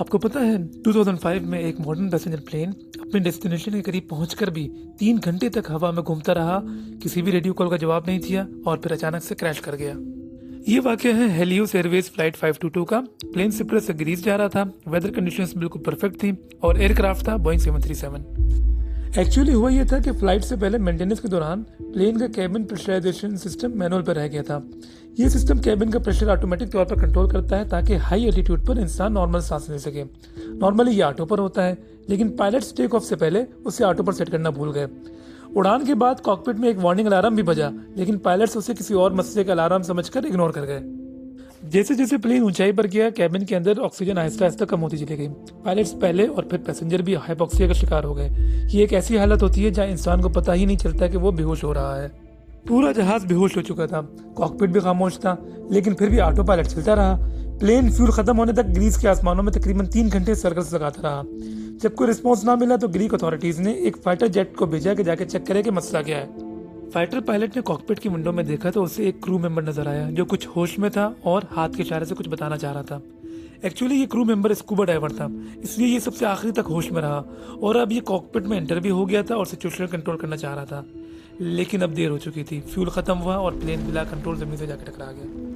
आपको पता है 2005 में एक मॉडर्न पैसेंजर प्लेन अपने डेस्टिनेशन के करीब पहुंचकर भी 3 घंटे तक हवा में घूमता रहा, किसी भी रेडियो कॉल का जवाब नहीं दिया और फिर अचानक से क्रैश कर गया। ये वाकया है हेलियोस एयरवेज फ्लाइट 522 का। प्लेन सिप्रस से ग्रीस जा रहा था, वेदर कंडीशंस बिल्कुल परफेक्ट थी और एयरक्राफ्ट था बोइंग 737। एक्चुअली हुआ यह था कि फ्लाइट से पहले मेंटेनेंस के दौरान प्लेन का कैबिन प्रेशराइजेशन सिस्टम मैनुअल पर रह गया था। ये सिस्टम कैबिन का प्रेशर ऑटोमेटिक तौर पर कंट्रोल करता है ताकि हाई एल्टीट्यूड पर इंसान नॉर्मल सांस ले सके। नॉर्मली ये ऑटो पर होता है, लेकिन पायलट्स टेक ऑफ से पहले उसे ऑटो पर सेट करना भूल गए। उड़ान के बाद कॉकपिट में एक वार्निंग अलार्म भी बजा, लेकिन पायलट्स उसे किसी और मसले का अलार्म समझकर इग्नोर कर गए। जैसे जैसे प्लेन ऊंचाई पर गया, कैबिन के अंदर ऑक्सीजन आहिस्ता आहिस्ता कम होती चली गई। पायलट्स पहले और फिर पैसेंजर भी हाइपोक्सिया का शिकार हो गए। ये एक ऐसी हालत होती है जहां इंसान को पता ही नहीं चलता कि वो बेहोश हो रहा है। पूरा जहाज बेहोश हो चुका था, कॉकपिट भी खामोश था, लेकिन फिर भी ऑटो पायलट चलता रहा। प्लेन फ्यूल खत्म होने तक ग्रीस के आसमानों में तकरीबन 3 घंटे सर्कल्स लगाता रहा। जब कोई रिस्पॉन्स ना मिला तो ग्रीक अथॉरिटीज ने एक फाइटर जेट को भेजा कि जाके चेक करे कि मसला क्या है। फाइटर पायलट ने कॉकपिट की विंडो में देखा तो उसे एक क्रू मेंबर नजर आया जो कुछ होश में था और हाथ के इशारे से कुछ बताना चाह रहा था। एक्चुअली ये क्रू मेंबर स्कूबा डाइवर था, इसलिए ये सबसे आखिरी तक होश में रहा और अब ये कॉकपिट में एंटर भी हो गया था और सिचुएशन कंट्रोल करना चाह रहा था। लेकिन अब देर हो चुकी थी, फ्यूल खत्म हुआ और प्लेन बिला कंट्रोल जमीन से जाकर टकरा गया।